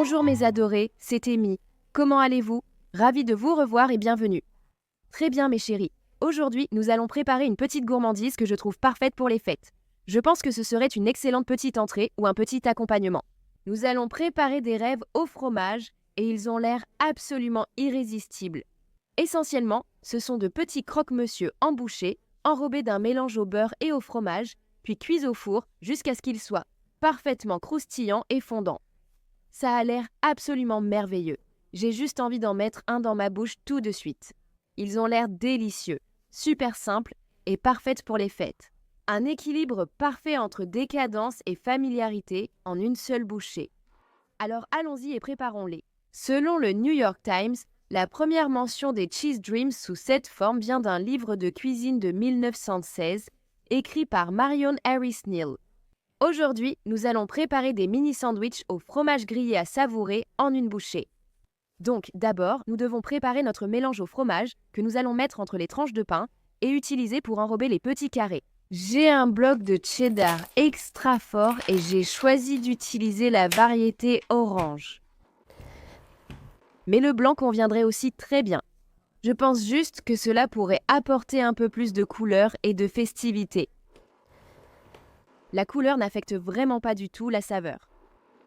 Bonjour mes adorés, c'est Amy. Comment allez-vous? Ravie de vous revoir et bienvenue. Très bien mes chéris. Aujourd'hui, nous allons préparer une petite gourmandise que je trouve parfaite pour les fêtes. Je pense que ce serait une excellente petite entrée ou un petit accompagnement. Nous allons préparer des rêves au fromage et ils ont l'air absolument irrésistibles. Essentiellement, ce sont de petits croque-monsieur embouchés, enrobés d'un mélange au beurre et au fromage, puis cuits au four jusqu'à ce qu'ils soient parfaitement croustillants et fondants. Ça a l'air absolument merveilleux. J'ai juste envie d'en mettre un dans ma bouche tout de suite. Ils ont l'air délicieux, super simples et parfaits pour les fêtes. Un équilibre parfait entre décadence et familiarité en une seule bouchée. Alors allons-y et préparons-les. Selon le New York Times, la première mention des Cheese Dreams sous cette forme vient d'un livre de cuisine de 1916, écrit par Marion Harris Neal. Aujourd'hui, nous allons préparer des mini-sandwichs au fromage grillé à savourer en une bouchée. Donc d'abord, nous devons préparer notre mélange au fromage que nous allons mettre entre les tranches de pain et utiliser pour enrober les petits carrés. J'ai un bloc de cheddar extra fort et j'ai choisi d'utiliser la variété orange. Mais le blanc conviendrait aussi très bien. Je pense juste que cela pourrait apporter un peu plus de couleur et de festivité. La couleur n'affecte vraiment pas du tout la saveur.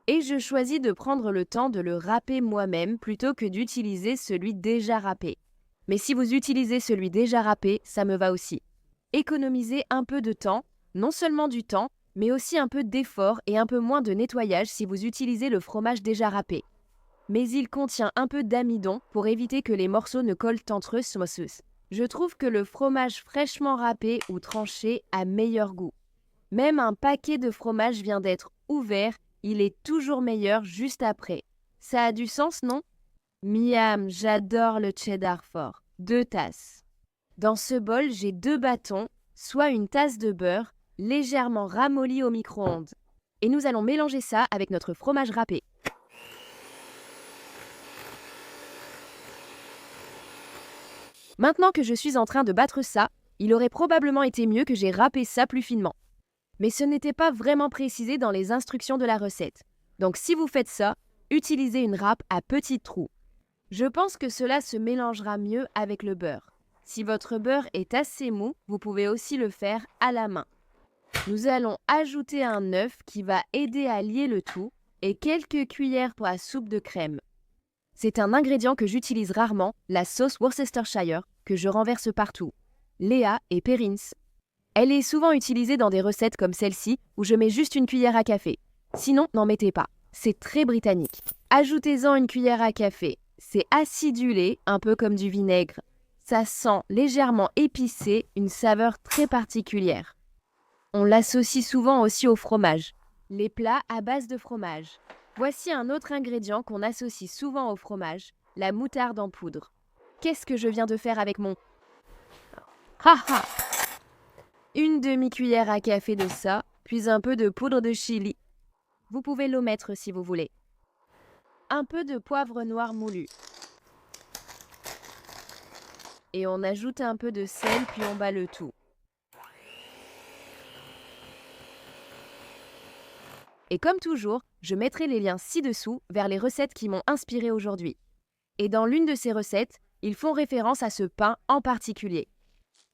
Et je choisis de prendre le temps de le râper moi-même plutôt que d'utiliser celui déjà râpé. Mais si vous utilisez celui déjà râpé, ça me va aussi. Économisez un peu de temps, non seulement du temps, mais aussi un peu d'effort et un peu moins de nettoyage si vous utilisez le fromage déjà râpé. Mais il contient un peu d'amidon pour éviter que les morceaux ne collent entre eux. Je trouve que le fromage fraîchement râpé ou tranché a meilleur goût. Même un paquet de fromage vient d'être ouvert, il est toujours meilleur juste après. Ça a du sens, non? Miam, j'adore le cheddar fort. 2 tasses. Dans ce bol, j'ai 2 bâtons, soit une tasse de beurre, légèrement ramolli au micro-ondes. Et nous allons mélanger ça avec notre fromage râpé. Maintenant que je suis en train de battre ça, il aurait probablement été mieux que j'ai râpé ça plus finement. Mais ce n'était pas vraiment précisé dans les instructions de la recette. Donc si vous faites ça, utilisez une râpe à petits trous. Je pense que cela se mélangera mieux avec le beurre. Si votre beurre est assez mou, vous pouvez aussi le faire à la main. Nous allons ajouter un œuf qui va aider à lier le tout et quelques cuillères pour la soupe de crème. C'est un ingrédient que j'utilise rarement, la sauce Worcestershire, que je renverse partout. Léa et Perrins. Elle est souvent utilisée dans des recettes comme celle-ci où je mets juste une cuillère à café. Sinon, n'en mettez pas. C'est très britannique. Ajoutez-en une cuillère à café. C'est acidulé, un peu comme du vinaigre. Ça sent légèrement épicé, une saveur très particulière. On l'associe souvent aussi au fromage. Les plats à base de fromage. Voici un autre ingrédient qu'on associe souvent au fromage, la moutarde en poudre. Qu'est-ce que je viens de faire avec mon... Haha! Une demi-cuillère à café de ça, puis un peu de poudre de chili. Vous pouvez l'omettre si vous voulez. Un peu de poivre noir moulu. Et on ajoute un peu de sel, puis on bat le tout. Et comme toujours, je mettrai les liens ci-dessous vers les recettes qui m'ont inspiré aujourd'hui. Et dans l'une de ces recettes, ils font référence à ce pain en particulier.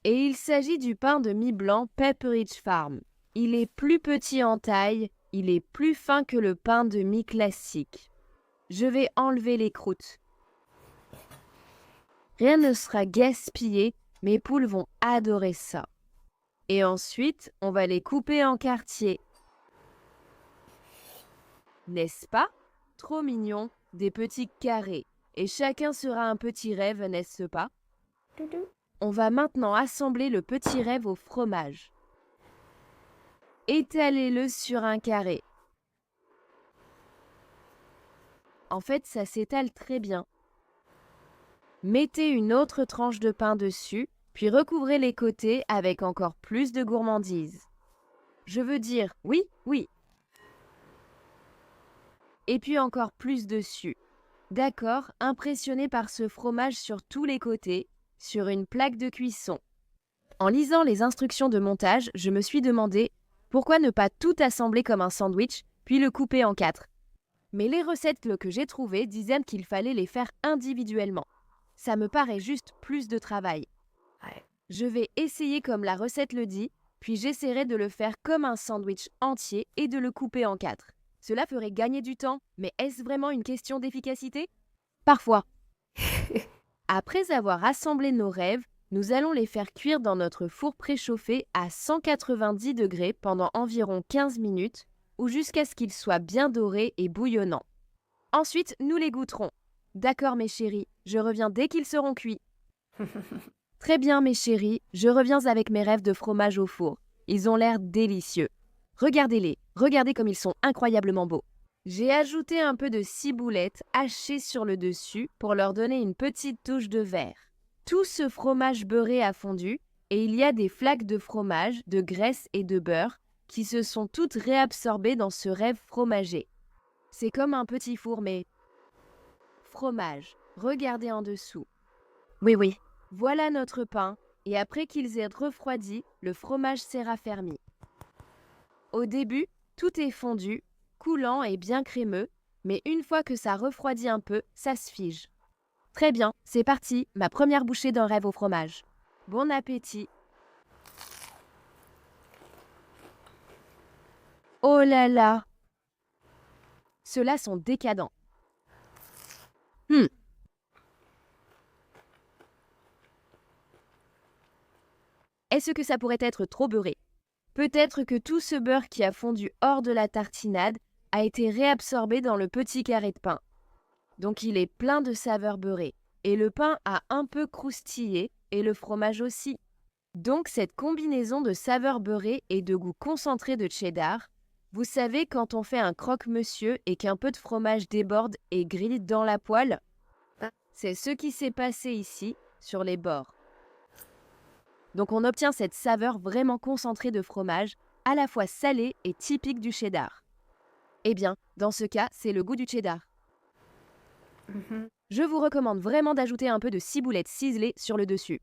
Et il s'agit du pain de mie blanc Pepperidge Farm. Il est plus petit en taille, il est plus fin que le pain de mie classique. Je vais enlever les croûtes. Rien ne sera gaspillé, mes poules vont adorer ça. Et ensuite, on va les couper en quartiers. N'est-ce pas? Trop mignon, des petits carrés. Et chacun sera un petit rêve, n'est-ce pas? On va maintenant assembler le petit rêve au fromage. Étalez-le sur un carré. En fait, ça s'étale très bien. Mettez une autre tranche de pain dessus, puis recouvrez les côtés avec encore plus de gourmandise. Je veux dire, oui, oui. Et puis encore plus dessus. D'accord, impressionné par ce fromage sur tous les côtés, sur une plaque de cuisson. En lisant les instructions de montage, je me suis demandé pourquoi ne pas tout assembler comme un sandwich, puis le couper en 4. Mais les recettes que j'ai trouvées disaient qu'il fallait les faire individuellement. Ça me paraît juste plus de travail. Ouais. Je vais essayer comme la recette le dit, puis j'essaierai de le faire comme un sandwich entier et de le couper en 4. Cela ferait gagner du temps, mais est-ce vraiment une question d'efficacité? Parfois. Après avoir assemblé nos rêves, nous allons les faire cuire dans notre four préchauffé à 190 degrés pendant environ 15 minutes ou jusqu'à ce qu'ils soient bien dorés et bouillonnants. Ensuite, nous les goûterons. D'accord mes chéris, je reviens dès qu'ils seront cuits. Très bien mes chéris, je reviens avec mes rêves de fromage au four. Ils ont l'air délicieux. Regardez-les, regardez comme ils sont incroyablement beaux. J'ai ajouté un peu de ciboulette hachée sur le dessus pour leur donner une petite touche de vert. Tout ce fromage beurré a fondu et il y a des flaques de fromage, de graisse et de beurre qui se sont toutes réabsorbées dans ce rêve fromager. C'est comme un petit four mais... Fromage, regardez en dessous. Oui. Voilà notre pain et après qu'ils aient refroidi, le fromage s'est raffermi. Au début, tout est fondu, coulant et bien crémeux, mais une fois que ça refroidit un peu, ça se fige. Très bien, c'est parti, ma première bouchée d'un rêve au fromage. Bon appétit. Oh là là! Ceux-là sont décadents. Est-ce que ça pourrait être trop beurré? Peut-être que tout ce beurre qui a fondu hors de la tartinade a été réabsorbé dans le petit carré de pain. Donc il est plein de saveurs beurrées. Et le pain a un peu croustillé et le fromage aussi. Donc cette combinaison de saveurs beurrées et de goût concentré de cheddar, vous savez quand on fait un croque-monsieur et qu'un peu de fromage déborde et grille dans la poêle? C'est ce qui s'est passé ici, sur les bords. Donc on obtient cette saveur vraiment concentrée de fromage, à la fois salée et typique du cheddar. Eh bien, dans ce cas, c'est le goût du cheddar. Je vous recommande vraiment d'ajouter un peu de ciboulette ciselée sur le dessus.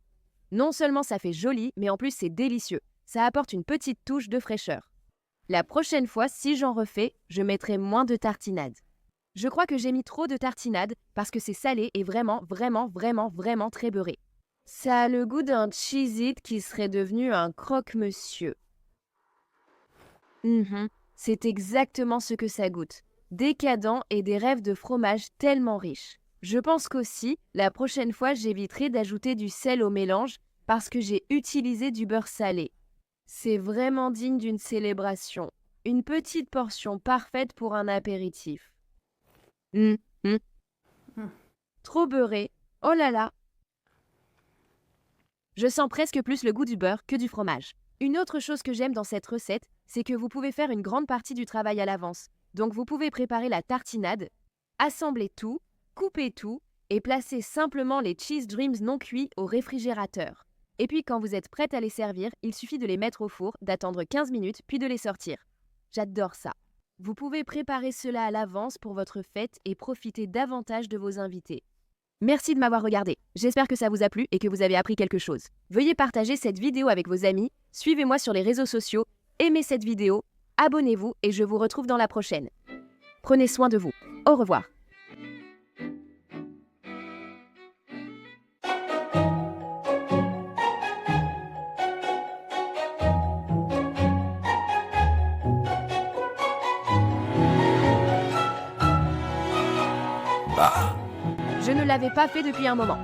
Non seulement ça fait joli, mais en plus c'est délicieux. Ça apporte une petite touche de fraîcheur. La prochaine fois, si j'en refais, je mettrai moins de tartinade. Je crois que j'ai mis trop de tartinade parce que c'est salé et vraiment très beurré. Ça a le goût d'un cheez-it qui serait devenu un croque-monsieur. C'est exactement ce que ça goûte. Décadent et des rêves de fromage tellement riches. Je pense qu'aussi, la prochaine fois, j'éviterai d'ajouter du sel au mélange parce que j'ai utilisé du beurre salé. C'est vraiment digne d'une célébration. Une petite portion parfaite pour un apéritif. Trop beurré. Oh là là! Je sens presque plus le goût du beurre que du fromage. Une autre chose que j'aime dans cette recette, c'est que vous pouvez faire une grande partie du travail à l'avance. Donc vous pouvez préparer la tartinade, assembler tout, couper tout et placer simplement les cheese dreams non cuits au réfrigérateur. Et puis quand vous êtes prête à les servir, il suffit de les mettre au four, d'attendre 15 minutes puis de les sortir. J'adore ça. Vous pouvez préparer cela à l'avance pour votre fête et profiter davantage de vos invités. Merci de m'avoir regardé. J'espère que ça vous a plu et que vous avez appris quelque chose. Veuillez partager cette vidéo avec vos amis, suivez-moi sur les réseaux sociaux, aimez cette vidéo, abonnez-vous et je vous retrouve dans la prochaine. Prenez soin de vous. Au revoir. Je ne l'avais pas fait depuis un moment.